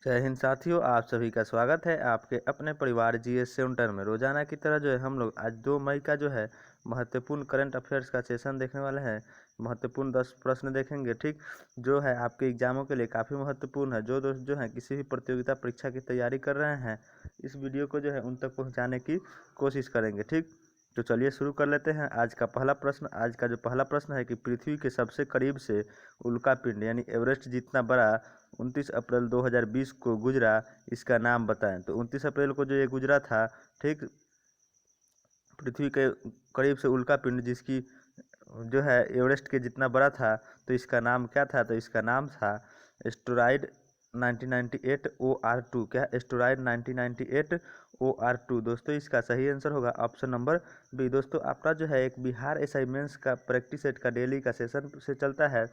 जय हिंद साथियों, आप सभी का स्वागत है आपके अपने परिवार जीएस सेंटर में। रोजाना की तरह जो है हम लोग आज 2 मई का जो है महत्वपूर्ण करंट अफेयर्स का सेशन देखने वाले हैं। महत्वपूर्ण 10 प्रश्न देखेंगे, ठीक, जो है आपके एग्जामों के लिए काफ़ी महत्वपूर्ण है। जो दोस्त जो है किसी भी प्रतियोगिता परीक्षा की तैयारी कर रहे हैं, इस वीडियो को जो है उन तक पहुँचाने की कोशिश करेंगे, ठीक। तो चलिए शुरू कर लेते हैं। आज का जो पहला प्रश्न है कि पृथ्वी के सबसे करीब से उल्कापिंड यानी एवरेस्ट जितना बड़ा 29 अप्रैल 2020 को गुजरा, इसका नाम बताएं। तो 29 अप्रैल को जो ये गुजरा था, ठीक, पृथ्वी के करीब से उल्कापिंड जिसकी जो है एवरेस्ट के जितना बड़ा था, तो इसका नाम क्या था? तो इसका नाम था एस्टेरॉयड 1998 OR2। क्या? Asteroid 1998 OR2। दोस्तों इसका सही आंसर होगा ऑप्शन नंबर बी। दोस्तों आपका जो है एक बिहार असाइनमेंट्स का प्रैक्टिस सेट का डेली का सेशन से चलता है,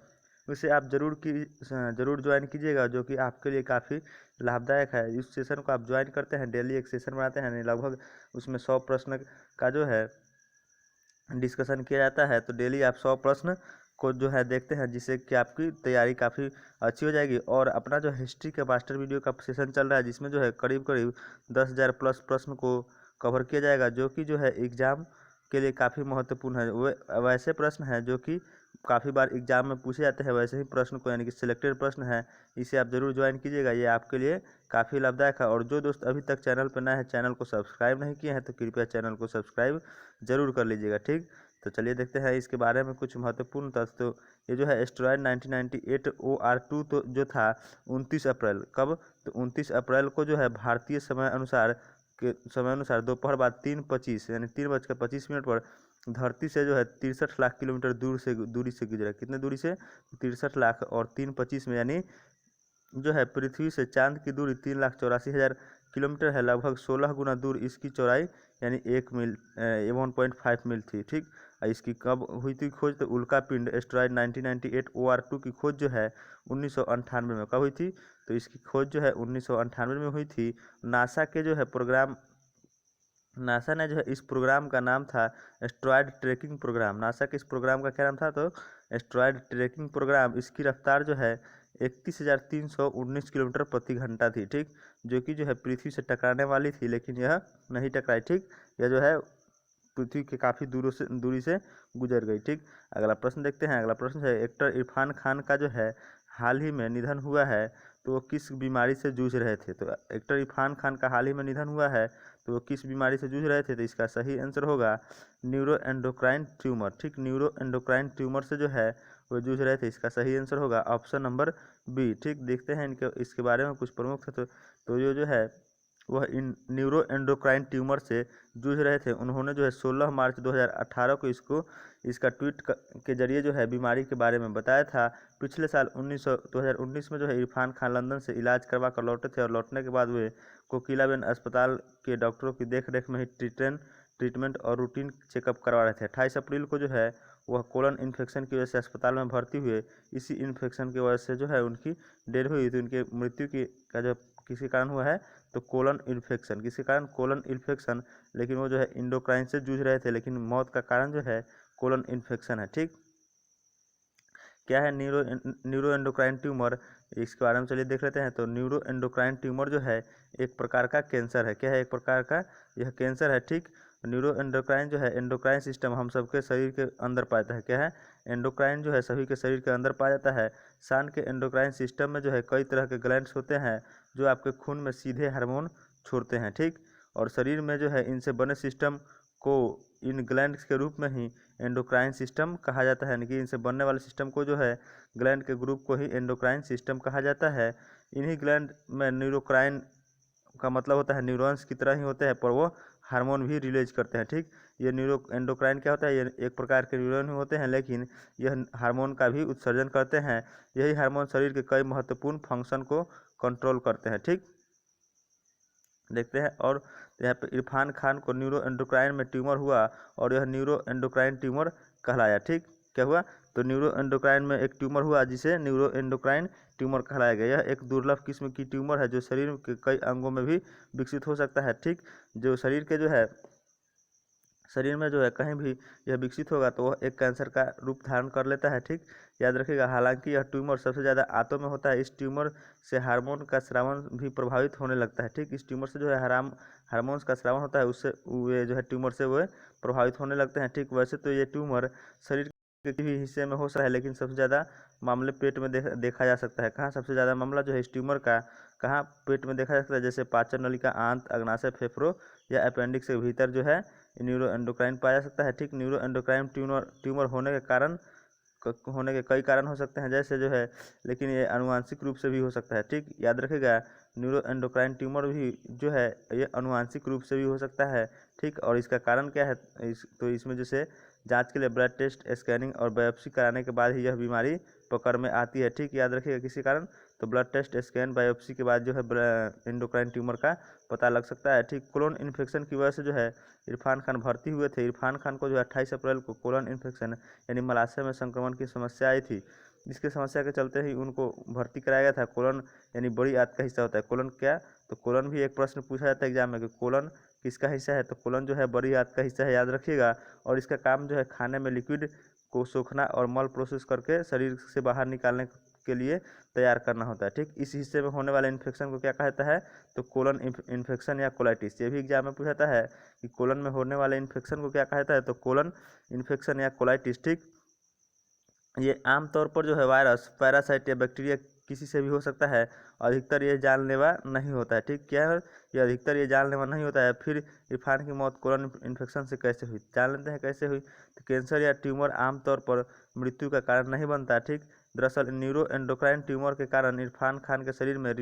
उसे आप जरूर ज्वाइन कीजिएगा, जो कि आपके लिए काफ़ी लाभदायक है। इस सेशन को आप ज्वाइन करते हैं, डेली एक सेशन बनाते हैं, लगभग उसमें 100 प्रश्न का जो है डिस्कशन किया जाता है। तो डेली आप 100 प्रश्न को जो है देखते हैं, जिससे कि आपकी तैयारी काफ़ी अच्छी हो जाएगी। और अपना जो हिस्ट्री के मास्टर वीडियो का सेशन चल रहा है, जिसमें जो है करीब करीब 10,000 प्लस प्रश्न को कवर किया जाएगा, जो कि जो है एग्ज़ाम के लिए काफ़ी महत्वपूर्ण है। वो वैसे प्रश्न हैं जो कि काफ़ी बार एग्जाम में पूछे जाते हैं, वैसे ही प्रश्न को, यानी कि सिलेक्टेड प्रश्न है। इसे आप जरूर ज्वाइन कीजिएगा, ये आपके लिए काफ़ी लाभदायक है। और जो दोस्त अभी तक चैनल पर नए हैं, चैनल को सब्सक्राइब नहीं किए हैं, तो कृपया चैनल को सब्सक्राइब जरूर कर लीजिएगा, ठीक। तो चलिए देखते हैं इसके बारे में कुछ महत्वपूर्ण तथ्य। तो ये जो है एस्टेरॉयड 1998 OR2 तो जो था 29 अप्रैल, कब? तो 29 अप्रैल को जो है भारतीय समय अनुसार दोपहर बाद 3:25 यानी 3:25 पर धरती से जो है 63 लाख किलोमीटर दूरी से गुजरा। कितने दूरी से? 63 लाख। और 3:25 में यानी जो है पृथ्वी से चांद की दूरी 3,84,000 किलोमीटर है। लगभग 16 गुना दूर इसकी चौड़ाई यानी 1.5 मील थी, ठीक। इसकी कब हुई थी खोज? तो उल्का पिंड एस्टेरॉयड 1998 OR2 की खोज जो है 1998 में। कब हुई थी? तो इसकी खोज जो है 1998 में हुई थी। नासा ने जो है इस प्रोग्राम का नाम था एस्टेरॉयड ट्रैकिंग प्रोग्राम। नासा के इस प्रोग्राम का क्या नाम था? तो एस्टेरॉयड ट्रैकिंग प्रोग्राम। इसकी रफ्तार जो है 31,319 किलोमीटर प्रति घंटा थी, ठीक, जो कि जो है पृथ्वी से टकराने वाली थी, लेकिन यह नहीं टकराई, ठीक। यह जो है पृथ्वी के काफ़ी दूरी से गुजर गई, ठीक। अगला प्रश्न देखते हैं। अगला प्रश्न है एक्टर इरफान खान का जो है हाल ही में निधन हुआ है, तो वो किस बीमारी से जूझ रहे थे? तो एक्टर इरफान खान का हाल ही में निधन हुआ है, तो वो किस बीमारी से जूझ रहे थे? तो इसका सही आंसर होगा न्यूरो एंडोक्राइन ट्यूमर, ठीक। न्यूरो एंडोक्राइन ट्यूमर से जो है वो जूझ रहे थे। इसका सही आंसर होगा ऑप्शन नंबर बी, ठीक। देखते हैं इसके बारे में कुछ प्रमुख है। तो ये जो है वह इन न्यूरो एंडोक्राइन ट्यूमर से जूझ रहे थे। उन्होंने जो है 16 मार्च 2018 को इसका ट्वीट के जरिए जो है बीमारी के बारे में बताया था। पिछले साल 2019 में जो है इरफान खान लंदन से इलाज करवा कर लौटे थे, और लौटने के बाद वे कोकिलाबेन अस्पताल के डॉक्टरों की देखरेख में ही ट्रीटमेंट और रूटीन चेकअप करवा रहे थे। 28 अप्रैल को जो है वह कोलन इन्फेक्शन की वजह से अस्पताल में भर्ती हुए। इसी इन्फेक्शन की वजह से जो है उनकी डेथ हुई थी। उनकी मृत्यु की का जो किसी कारण हुआ है, तो कोलन इन्फेक्शन। किसी कारण? Colon infection. लेकिन वो जो है इंडोक्राइन से जूझ रहे थे, लेकिन मौत का कारण जो है कोलन इन्फेक्शन है, ठीक। क्या है न्यूरो एंडोक्राइन ट्यूमर? इसके बारे में चलिए देख लेते हैं। तो न्यूरो एंडोक्राइन ट्यूमर जो है एक प्रकार का कैंसर है। क्या है? एक प्रकार का यह कैंसर है, ठीक। न्यूरो एंडोक्राइन जो है एंडोक्राइन सिस्टम हम सबके शरीर के अंदर पाता है। क्या है? एंडोक्राइन जो है सभी के शरीर के अंदर पाया जाता है। सांड के एंडोक्राइन सिस्टम में जो है कई तरह के ग्लैंड्स होते हैं, जो आपके खून में सीधे हार्मोन छोड़ते हैं, ठीक। और शरीर में जो है इनसे बने सिस्टम को इन ग्लैंड्स के रूप में ही एंडोक्राइन सिस्टम कहा जाता है। यानी कि इनसे बनने वाले सिस्टम को जो है ग्लैंड के ग्रुप को ही एंडोक्राइन सिस्टम कहा जाता है। इन्हीं ग्लैंड में न्यूरोक्राइन का मतलब होता है न्यूरॉन्स की तरह ही होते हैं, पर वो हार्मोन भी रिलीज करते हैं, ठीक। ये न्यूरो एंडोक्राइन क्या होता है? ये एक प्रकार के न्यूरॉन ही होते हैं, लेकिन यह हार्मोन का भी उत्सर्जन करते हैं। यही हार्मोन शरीर के कई महत्वपूर्ण फंक्शन को कंट्रोल करते हैं, ठीक। देखते हैं। और यहाँ पे इरफान खान को न्यूरो एंडोक्राइन में ट्यूमर हुआ, और यह न्यूरो एंडोक्राइन ट्यूमर कहलाया, ठीक। क्या हुआ? तो न्यूरो एंडोक्राइन में एक ट्यूमर हुआ, जिसे न्यूरो एंडोक्राइन ट्यूमर कहलाया गया। यह एक दुर्लभ किस्म की ट्यूमर है, जो शरीर के कई अंगों में भी विकसित हो सकता है, ठीक। जो शरीर के जो है शरीर में जो है कहीं भी यह विकसित होगा तो वह एक कैंसर का रूप धारण कर लेता है। ठीक, याद रखिएगा। हालांकि यह ट्यूमर सबसे ज़्यादा आंतों में होता है। इस ट्यूमर से हार्मोन का स्रावन भी प्रभावित होने लगता है। ठीक, इस ट्यूमर से जो है हार्मोन्स का स्रावन होता है, उससे वे जो है ट्यूमर से वे प्रभावित होने लगते हैं। ठीक, वैसे तो ये ट्यूमर शरीर के किसी भी हिस्से में हो सकता है, लेकिन सबसे ज़्यादा मामले पेट में देखा जा सकता है। कहाँ सबसे ज़्यादा मामला जो है इस ट्यूमर का कहाँ पेट में देखा जा सकता है, जैसे पाचन नलिका, आंत, अग्नाशय, फेफड़ों या अपेंडिक्स के भीतर जो है न्यूरो एंडोक्राइन पाया जा सकता है। ठीक, न्यूरो एंडोक्राइन ट्यूमर होने के कई कारण हो सकते हैं, जैसे जो है, लेकिन ये आनुवांशिक रूप से भी हो सकता है। ठीक, याद रखिएगा, न्यूरो एंडोक्राइन ट्यूमर भी जो है ये आनुवांशिक रूप से भी हो सकता है। ठीक, और इसका कारण क्या है, तो इसमें जैसे जांच के लिए ब्लड टेस्ट, स्कैनिंग और बायोप्सी कराने के बाद ही यह बीमारी पकड़ में आती है। ठीक, याद रखिएगा, किसी कारण तो ब्लड टेस्ट, स्कैन, बायोप्सी के बाद जो है एंडोक्राइन ट्यूमर का पता लग सकता है। ठीक, कोलन इन्फेक्शन की वजह से जो है इरफान खान भर्ती हुए थे। इरफान खान को जो 28 अप्रैल को कोलन इन्फेक्शन यानी मलाशय में संक्रमण की समस्या आई थी, जिसके समस्या के चलते ही उनको भर्ती कराया गया था। कोलन यानी बड़ी आंत का हिस्सा होता है। कोलन क्या, तो कोलन भी एक प्रश्न पूछा जाता है एग्जाम में कि कोलन किसका हिस्सा है, तो कोलन जो है बड़ी आंत का हिस्सा है, याद रखिएगा। और इसका काम जो है खाने में लिक्विड को सोखना और मल प्रोसेस करके शरीर से बाहर निकालने के लिए तैयार करना होता है। ठीक, इस हिस्से में होने वाले इन्फेक्शन को क्या कहता है, तो कोलन इन्फेक्शन या कोलाइटिस। ये भी एग्जाम में पूछाता है कि कोलन में होने वाले इन्फेक्शन को क्या कहता है, तो कोलन इन्फेक्शन या कोलाइटिस। ठीक, ये आमतौर पर जो है वायरस, पैरासाइट या बैक्टीरिया किसी से भी हो सकता है। अधिकतर ये जानलेवा नहीं होता है। ठीक, क्या है, ये अधिकतर ये जानलेवा नहीं होता है। फिर इरफान की मौत कोलन इन्फेक्शन से कैसे हुई, जान लेते हैं कैसे हुई। तो कैंसर या ट्यूमर आमतौर पर मृत्यु का कारण नहीं बनता। ठीक, दरअसल न्यूरो एंडोक्राइन ट्यूमर के कारण इरफान खान के शरीर में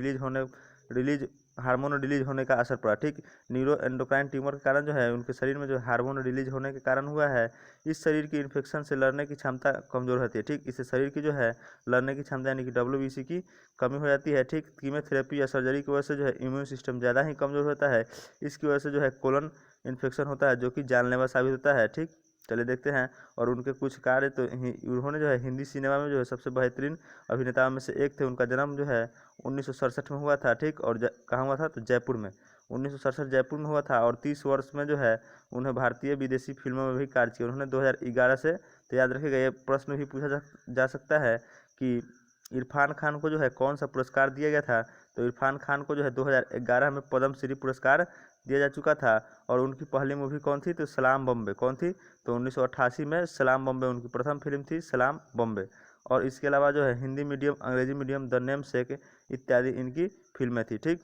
हार्मोन रिलीज होने का असर पड़ा। ठीक, न्यूरो एंडोक्राइन ट्यूमर के कारण जो है उनके शरीर में जो हार्मोन रिलीज होने के कारण हुआ है। इस शरीर की इन्फेक्शन से लड़ने की क्षमता कमजोर होती है। ठीक, इससे शरीर की जो है लड़ने की क्षमता यानी कि WBC की कमी हो जाती है। ठीक, कीमोथेरेपी या सर्जरी की वजह से जो है इम्यून सिस्टम ज़्यादा ही कमजोर होता है। इसकी वजह से जो है कोलन इन्फेक्शन होता है, जो कि जानलेवा साबित होता है। ठीक, चलिए देखते हैं। और उनके कुछ कार्य, तो उन्होंने जो है हिंदी सिनेमा में जो है सबसे बेहतरीन अभिनेताओं में से एक थे। उनका जन्म जो है 1967 में हुआ था। ठीक, और कहाँ हुआ था, तो जयपुर में। 1967 जयपुर में हुआ था। और 30 वर्ष में जो है उन्हें भारतीय विदेशी फिल्मों में भी कार्य किया उन्होंने 2011 से। तो याद रखिएगा, ये प्रश्न भी पूछा जा सकता है कि इरफान खान को जो है कौन सा पुरस्कार दिया गया था, तो इरफान खान को जो है 2011 में पद्मश्री पुरस्कार दिया जा चुका था। और उनकी पहली मूवी कौन थी, तो सलाम बॉम्बे। कौन थी, तो 1988 में सलाम बॉम्बे उनकी प्रथम फिल्म थी, सलाम बॉम्बे। और इसके अलावा जो है हिंदी मीडियम, अंग्रेजी मीडियम, द नेम सेक इत्यादि इनकी फिल्में थी। ठीक,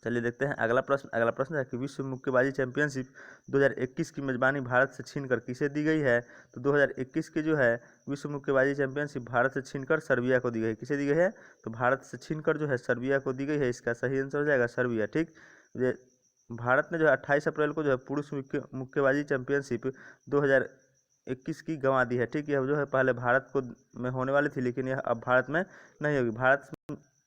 चलिए देखते हैं अगला प्रश्न। अगला प्रश्न है कि विश्व मुक्केबाजी चैंपियनशिप 2021 की मेजबानी भारत से छीनकर किसे दी गई है, तो 2021 के जो है विश्व मुक्केबाजी चैंपियनशिप भारत से छीनकर सर्बिया को दी गई। किसे दी गई है, तो भारत से छीनकर जो है सर्बिया को दी गई है। इसका सही आंसर हो जाएगा सर्बिया। ठीक, ये भारत ने जो है 28 अप्रैल को जो है पुरुष मुक्केबाजी चैंपियनशिप 2021 की गंवा दी है। ठीक, यह जो है पहले भारत को में होने वाली थी, लेकिन यह अब भारत में नहीं होगी। भारत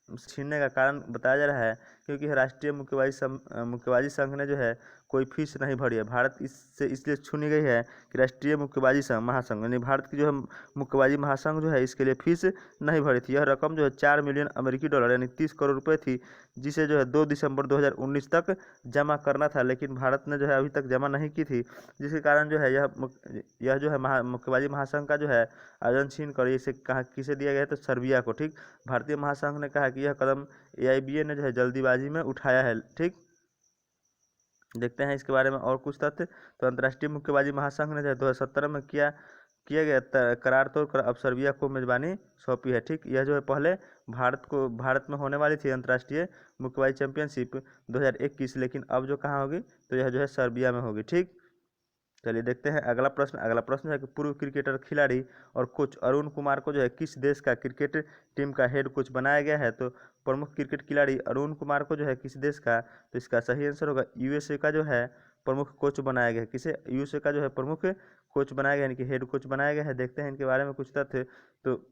छीनने का कारण बताया जा रहा है क्योंकि राष्ट्रीय मुक्केबाजी संघ ने जो है कोई फीस नहीं भरी है। भारत इससे इसलिए चुनी गई है कि राष्ट्रीय मुक्केबाजी महासंघ यानी भारत की जो है मुक्केबाजी महासंघ जो है इसके लिए फीस नहीं भरी थी। यह रकम जो है 4 मिलियन अमेरिकी डॉलर यानी 30 करोड़ रुपए थी, जिसे जो है 2 दिसंबर 2019 तक जमा करना था, लेकिन भारत ने जो है अभी तक जमा नहीं की थी, जिसके कारण जो है यह जो है मुक्केबाजी महासंघ का जो है आयोजन छीन कर इसे कहा किसे दिया गया है, तो सर्बिया को। ठीक, भारतीय महासंघ ने कहा कि यह कदम AIBA ने जो है जल्दीबाजी में उठाया है। ठीक, देखते हैं इसके बारे में और कुछ तथ्य। तो अंतर्राष्ट्रीय मुक्केबाजी महासंघ ने जो है 2017 में किया गया करार तोड़कर अब सर्बिया को मेजबानी सौंपी है। ठीक, यह जो है पहले भारत में होने वाली थी अंतर्राष्ट्रीय मुक्केबाजी चैंपियनशिप 2021, लेकिन अब जो कहाँ होगी, तो यह जो है सर्बिया में होगी। ठीक, चलिए देखते हैं अगला प्रश्न। अगला प्रश्न है कि पूर्व क्रिकेटर, खिलाड़ी और कोच अरुण कुमार को जो है किस देश का क्रिकेट टीम का हेड कोच बनाया गया है, तो प्रमुख क्रिकेट खिलाड़ी अरुण कुमार को जो है किस देश का, तो इसका सही आंसर होगा USA का जो है प्रमुख कोच बनाया गया है। किसे, USA का जो है प्रमुख कोच बनाया गया यानी कि हेड कोच बनाया गया है। देखते हैं इनके बारे में कुछ तथ्य। तो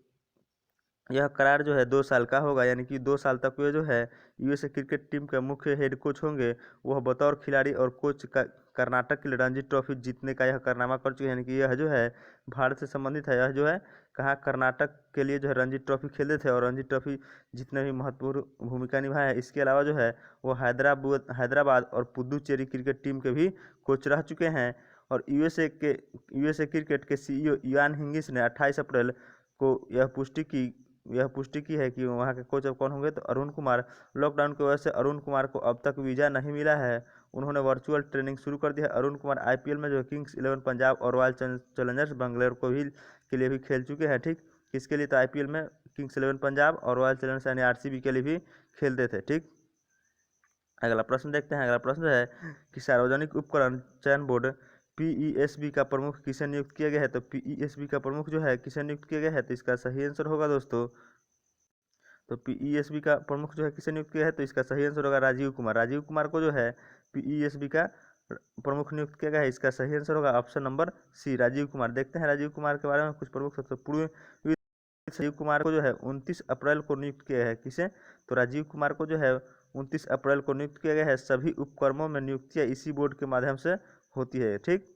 यह करार जो है 2 साल का होगा, यानी कि 2 साल तक वे जो है USA क्रिकेट टीम के मुख्य हेड कोच होंगे। वह बतौर खिलाड़ी और कोच का कर्नाटक के लिए रणजी ट्रॉफी जीतने का यह कारनामा कर चुके हैं, यानी कि यह जो है भारत से संबंधित है। यह जो है कहाँ कर्नाटक के लिए जो है रणजी ट्रॉफी खेलते थे और रणजी ट्रॉफी जितने भी महत्वपूर्ण भूमिका निभाया है। इसके अलावा जो है वो हैदराबाद और पुडुचेरी क्रिकेट टीम के भी कोच रह चुके हैं। और यूएसए क्रिकेट के सीईओ इयान हिगिस ने 28 अप्रैल को यह पुष्टि की है कि वहाँ के कोच अब कौन होंगे, तो अरुण कुमार। लॉकडाउन की वजह से अरुण कुमार को अब तक वीज़ा नहीं मिला है, उन्होंने वर्चुअल ट्रेनिंग शुरू कर दी है। अरुण कुमार आईपीएल में जो है किंग्स 11 पंजाब और रॉयल चैलेंजर्स बेंगलोर के लिए भी खेल चुके हैं। ठीक, किसके लिए, तो आईपीएल में किंग्स 11 पंजाब और रॉयल चैलेंजर्स यानी आरसीबी के लिए भी खेलते थे। ठीक, अगला प्रश्न देखते हैं। अगला प्रश्न है कि सार्वजनिक उपकरण चयन बोर्ड पीईएसबी का प्रमुख किसे नियुक्त किया गया है, तो पीईएसबी का प्रमुख जो है किसे नियुक्त किया गया है, तो इसका सही आंसर होगा दोस्तों, तो पीईएसबी का प्रमुख जो है किसे नियुक्त किया है, तो इसका सही आंसर होगा राजीव कुमार। राजीव कुमार को जो है पीईएसबी का प्रमुख नियुक्त किया गया है, इसका सही आंसर होगा option number C, Rajiv Kumar. देखते हैं राजीव कुमार के बारे में कुछ प्रमुख तथ्य। पूर्व राजीव कुमार को जो है 29 अप्रैल को नियुक्त किया है, किसे, तो राजीव कुमार को जो है 29 अप्रैल को नियुक्त किया गया है। सभी उपक्रमों में नियुक्तियां इसी बोर्ड के माध्यम से होती है। ठीक,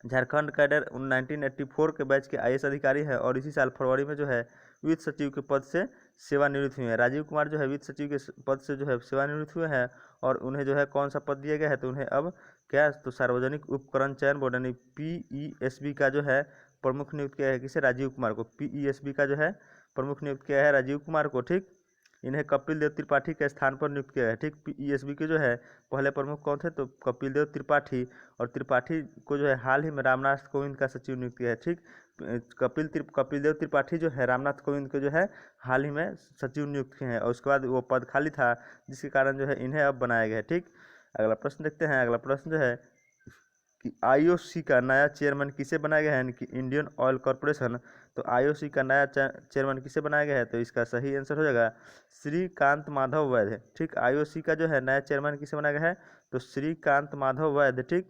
झारखंड कैडर 1984 के बैच के आईएएस अधिकारी है और इसी साल फरवरी में जो है वित्त सचिव के पद से सेवानिवृत्त हुए हैं। राजीव कुमार जो है वित्त सचिव के पद से जो है सेवानिवृत्त हुए हैं और उन्हें जो है कौन सा पद दिया गया है, तो उन्हें अब क्या, तो सार्वजनिक उपकरण चयन बोर्ड यानी पीईएसबी का जो है प्रमुख नियुक्त किया है, किसे, राजीव कुमार को। पीईएसबी का जो है प्रमुख नियुक्त किया है राजीव कुमार को। ठीक, इन्हें कपिल देव त्रिपाठी के स्थान पर नियुक्त किया है। ठीक, पीईएसबी के जो है पहले प्रमुख कौन थे, तो कपिल देव त्रिपाठी, और त्रिपाठी को जो है हाल ही में रामनाथ कोविंद का सचिव नियुक्त किया है। ठीक, कपिल देव त्रिपाठी जो है रामनाथ कोविंद को जो है हाल ही में सचिव नियुक्त किए हैं और उसके बाद वो पद खाली था, जिसके कारण जो है इन्हें अब बनाया गया है। ठीक, अगला प्रश्न देखते हैं। अगला प्रश्न जो है कि आईओसी का नया चेयरमैन किसे बनाया गया है, यानी कि इंडियन ऑयल कॉरपोरेशन। तो आईओसी का नया चेयरमैन किसे बनाया गया है, तो इसका सही आंसर हो जाएगा श्रीकांत माधव वैद्य। ठीक, आईओसी का जो है नया चेयरमैन किसे बनाया गया है, तो श्रीकांत माधव वैद्य। ठीक,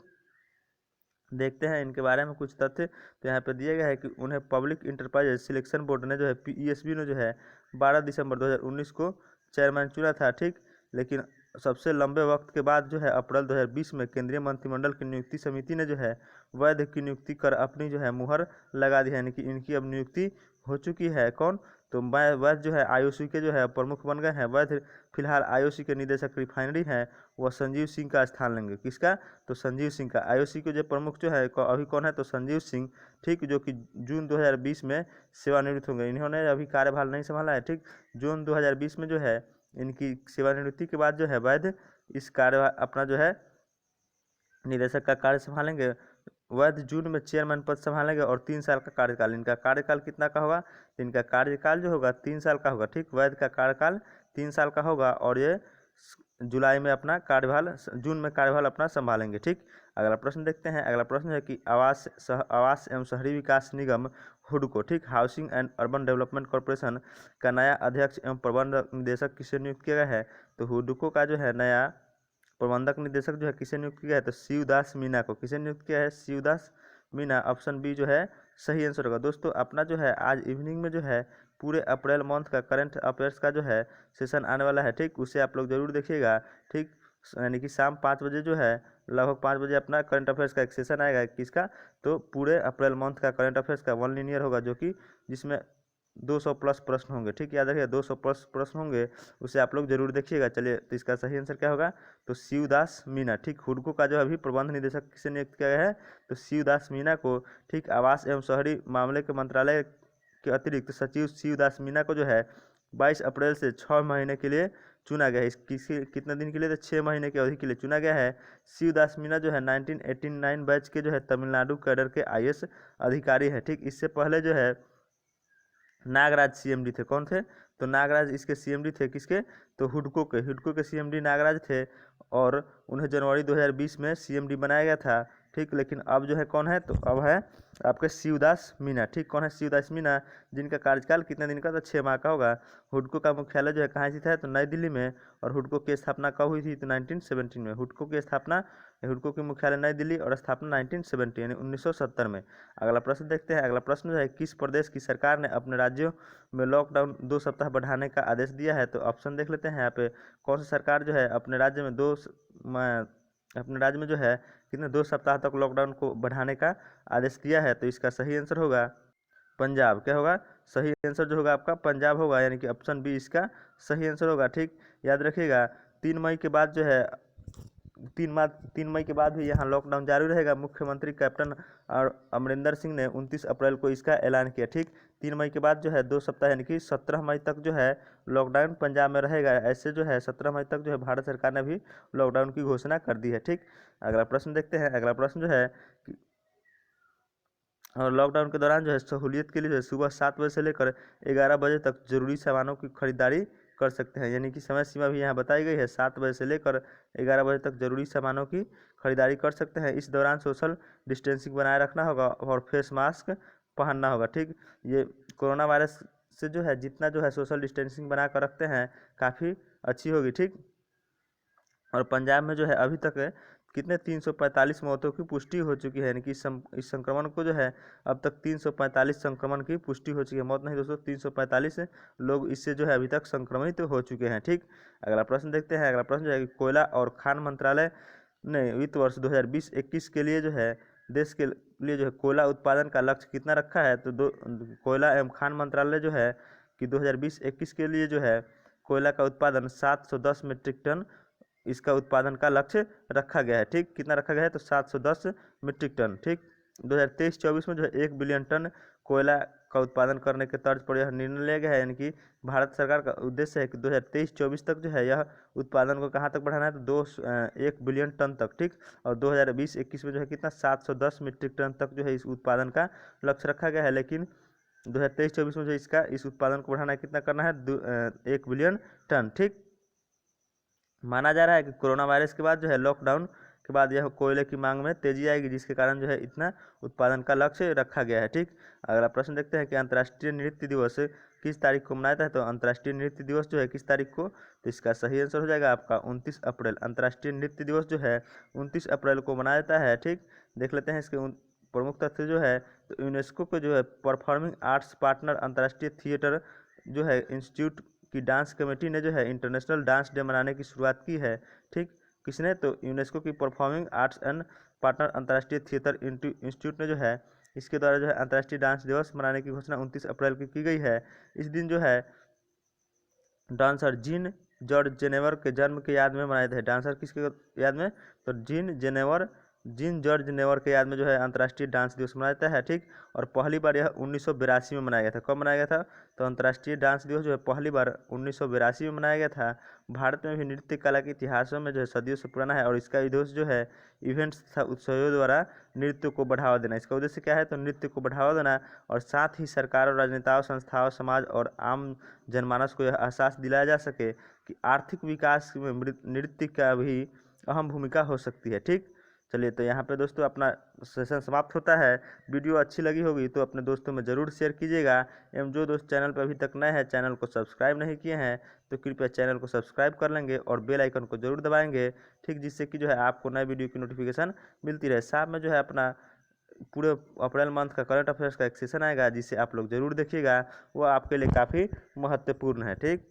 देखते हैं इनके बारे में कुछ तथ्य, तो यहाँ पे दिया गया है कि उन्हें पब्लिक इंटरप्राइज सिलेक्शन बोर्ड ने जो है पीईएसबी ने जो है 12 दिसंबर 2019 को चेयरमैन चुना था। ठीक, लेकिन सबसे लंबे वक्त के बाद जो है अप्रैल 2020 में केंद्रीय मंत्रिमंडल की नियुक्ति समिति ने जो है वैद्य की नियुक्ति कर अपनी जो है मुहर लगा दी है, यानी कि इनकी अब नियुक्ति हो चुकी है। कौन, तो वैद्य जो है आईओसी के जो है प्रमुख बन गए हैं। वैद्य फिलहाल आईओसी के निदेशक रिफाइनरी हैं, वह संजीव सिंह का स्थान लेंगे। किसका, तो संजीव सिंह का। आईओसी के जो प्रमुख जो है अभी कौन है, तो संजीव सिंह। ठीक, जो कि जून 2020 में सेवानिवृत्त होंगे। इन्होंने अभी कार्यभार नहीं संभाला है। ठीक, जून 2020 में जो है इनकी सेवानिवृत्ति के बाद जो है वैद्य इस कार्यभार अपना जो है निदेशक का कार्य संभालेंगे। वैद्य जून में चेयरमैन पद संभालेंगे और 3 साल का कार्यकाल, इनका कार्यकाल कितना का होगा, इनका कार्यकाल जो होगा 3 साल का होगा। ठीक, वैद्य का कार्यकाल 3 साल का होगा और ये जुलाई में अपना कार्यभार, जून में कार्यभार अपना संभालेंगे। ठीक, अगला प्रश्न देखते हैं। अगला प्रश्न है कि आवास एवं शहरी विकास निगम हुडको, ठीक, housing and urban development corporation का नया अध्यक्ष एवं प्रबंध निदेशक किसे नियुक्त किया गया है, तो हुडको का जो है नया प्रबंधक निदेशक जो है किसे नियुक्त किया है, तो शिवदास मीना को। किसे नियुक्त किया है, शिवदास मीना। ऑप्शन बी जो है सही आंसर होगा। दोस्तों अपना जो है आज इवनिंग में जो है पूरे अप्रैल मंथ का करंट अफेयर्स का जो है सेशन आने वाला है। ठीक, उसे आप लोग जरूर देखिएगा। ठीक, यानी कि शाम 5 बजे जो है लगभग 5 बजे अपना करंट अफेयर्स का एक सेशन आएगा। किसका, तो पूरे अप्रैल मंथ का करंट अफेयर्स का 1 लीनियर होगा, जो कि जिसमें 200 प्लस प्रश्न होंगे। ठीक, याद रखिए 200 प्लस प्रश्न होंगे, उसे आप लोग जरूर देखिएगा। चलिए, तो इसका सही आंसर क्या होगा, तो शिवदास मीना। ठीक, हुडको का जो अभी प्रबंध निदेशक किसे नियुक्त किया गया है, तो शिवदास मीना को। ठीक, आवास एवं शहरी मामले के मंत्रालय के अतिरिक्त सचिव शिवदास मीना को जो है 22 अप्रैल से 6 महीने के लिए चुना गया है। इस कितने दिन के लिए, तो 6 महीने की अवधि के लिए चुना गया है। शिवदास मीना जो है 1989 बैच के जो है तमिलनाडु कैडर के आईएएस अधिकारी हैं। ठीक, इससे पहले जो है नागराज सीएमडी थे। कौन थे, तो नागराज इसके सीएमडी थे। किसके, तो हुडको के सीएमडी नागराज थे और उन्हें जनवरी 2020 में सीएमडी बनाया गया था। ठीक, लेकिन अब जो है कौन है, तो अब है आपके शिवदास मीना। ठीक, कौन है, शिवदास मीना, जिनका कार्यकाल कितने दिन का, तो 6 माह का होगा। हुडको का मुख्यालय जो है कहाँ स्थित है, तो नई दिल्ली में। और हुडको की स्थापना कब हुई थी, तो 1917 में। हुडको की मुख्यालय नई दिल्ली और स्थापना 1970 यानी 1970 में। अगला प्रश्न देखते हैं। अगला प्रश्न जो है किस प्रदेश की सरकार ने अपने राज्यों में लॉकडाउन 2 सप्ताह बढ़ाने का आदेश दिया है, तो ऑप्शन देख लेते हैं यहाँ पे। कौन सी सरकार जो है अपने राज्य में जो है कितने 2 सप्ताह तक लॉकडाउन को बढ़ाने का आदेश दिया है, तो इसका सही आंसर होगा पंजाब। क्या होगा? सही आंसर जो होगा आपका पंजाब होगा, यानी कि ऑप्शन बी इसका सही आंसर होगा। ठीक, याद रखिएगा 3 मई के बाद जो है 3 मई के बाद भी यहाँ लॉकडाउन जारी रहेगा। मुख्यमंत्री कैप्टन और अमरिंदर सिंह ने 29 अप्रैल को इसका ऐलान किया। ठीक, 3 मई के बाद जो है 2 सप्ताह यानी कि 17 मई तक जो है लॉकडाउन पंजाब में रहेगा। ऐसे जो है 17 मई तक जो है भारत सरकार ने भी लॉकडाउन की घोषणा कर दी है। ठीक, अगला प्रश्न देखते हैं। अगला प्रश्न जो है और लॉकडाउन के दौरान जो है सहूलियत के लिए जो है सुबह 7 बजे से लेकर 11 बजे तक जरूरी सामानों की खरीदारी कर सकते हैं, यानी कि समय सीमा भी यहाँ बताई गई है। 7 बजे से लेकर 11 बजे तक जरूरी सामानों की खरीदारी कर सकते हैं। इस दौरान सोशल डिस्टेंसिंग बनाए रखना होगा और फेस मास्क पहनना होगा। ठीक, ये कोरोना वायरस से जो है जितना जो है सोशल डिस्टेंसिंग बना कर रखते हैं काफ़ी अच्छी होगी। ठीक, और पंजाब में जो है अभी तक कितने 345 मौतों की पुष्टि हो चुकी है, यानी कि इस संक्रमण को जो है अब तक 345 संक्रमण की पुष्टि हो चुकी है। मौत नहीं दोस्तों, 345 लोग इससे जो है अभी तक संक्रमित हो चुके हैं। ठीक, अगला प्रश्न देखते हैं। अगला प्रश्न जो है कोयला और खान मंत्रालय ने वित्त वर्ष 2020-21 के लिए जो है देश के लिए जो है कोयला उत्पादन का लक्ष्य कितना रखा है? तो कोयला एवं खान मंत्रालय जो है कि 2020-21 के लिए जो है कोयला का उत्पादन 710 मीट्रिक टन इसका उत्पादन का लक्ष्य रखा गया है। ठीक, कितना रखा गया है? तो 710 मीट्रिक टन। ठीक, 2023-24 में जो है 1 बिलियन टन कोयला का उत्पादन करने के तर्ज पर यह निर्णय लिया गया है, यानी कि भारत सरकार का उद्देश्य है कि 2023-24 तक जो है यह उत्पादन को कहाँ तक बढ़ाना है? तो 1 बिलियन टन तक। ठीक, और 2020-21 में जो है कितना 710 मीट्रिक टन तक जो है इस उत्पादन का लक्ष्य रखा गया है, लेकिन 2023-24 में जो इसका इस उत्पादन को बढ़ाना है, कितना करना है? 1 बिलियन टन। ठीक, माना जा रहा है कि कोरोना वायरस के बाद जो है लॉकडाउन के बाद यह कोयले की मांग में तेजी आएगी, जिसके कारण जो है इतना उत्पादन का लक्ष्य रखा गया है। ठीक, अगला प्रश्न देखते हैं कि अंतर्राष्ट्रीय नृत्य दिवस किस तारीख को मनाया जाता है? तो अंतर्राष्ट्रीय नृत्य दिवस जो है किस तारीख को? तो इसका सही आंसर हो जाएगा आपका 29 अप्रैल। अंतर्राष्ट्रीय नृत्य दिवस जो है 29 अप्रैल को मनाया जाता है। ठीक, देख लेते हैं इसके प्रमुख तथ्य जो है। तो यूनेस्को को जो है परफॉर्मिंग आर्ट्स पार्टनर अंतर्राष्ट्रीय थिएटर जो है इंस्टीट्यूट की डांस कमेटी ने जो है इंटरनेशनल डांस डे मनाने की शुरुआत की है। ठीक, किसने? तो यूनेस्को की परफॉर्मिंग आर्ट्स एंड पार्टनर अंतर्राष्ट्रीय थिएटर इंस्टीट्यूट ने जो है इसके द्वारा जो है अंतर्राष्ट्रीय डांस दिवस मनाने की घोषणा 29 अप्रैल की गई है। इस दिन जो है डांसर जीन जॉर्ज जेनेवर के जन्म के याद में मनाए थे। डांसर किसके याद में? तो जीन जॉर्ज जेनेवर के याद में जो है अंतर्राष्ट्रीय डांस दिवस मनाया जाता है। ठीक, और पहली बार यह 1982 में मनाया गया था। कब मनाया गया था? तो अंतर्राष्ट्रीय डांस दिवस जो है पहली बार 1982 में मनाया गया था। भारत में भी नृत्य कला के इतिहासों में जो है सदियों से पुराना है और इसका उद्देश्य जो है इवेंट्स तथा उत्सवों द्वारा नृत्य को बढ़ावा देना। इसका उद्देश्य क्या है? तो नृत्य को बढ़ावा देना और साथ ही सरकारों, राजनेताओं, संस्थाओं, समाज और आम जनमानस को यह एहसास दिलाया जा सके कि आर्थिक विकास में नृत्य का भी अहम भूमिका हो सकती है। ठीक, चलिए तो यहाँ पे दोस्तों अपना सेशन समाप्त होता है। वीडियो अच्छी लगी होगी तो अपने दोस्तों में ज़रूर शेयर कीजिएगा एवं जो दोस्त चैनल पर अभी तक नए हैं, चैनल को सब्सक्राइब नहीं किए हैं तो कृपया चैनल को सब्सक्राइब कर लेंगे और बेल आइकन को जरूर दबाएंगे। ठीक, जिससे कि जो है आपको नए वीडियो की नोटिफिकेशन मिलती रहे। साथ में जो है अपना पूरे अप्रैल मंथ का करंट अफेयर्स का एक सेशन आएगा जिसे आप लोग जरूर देखिएगा, वो आपके लिए काफ़ी महत्वपूर्ण है। ठीक।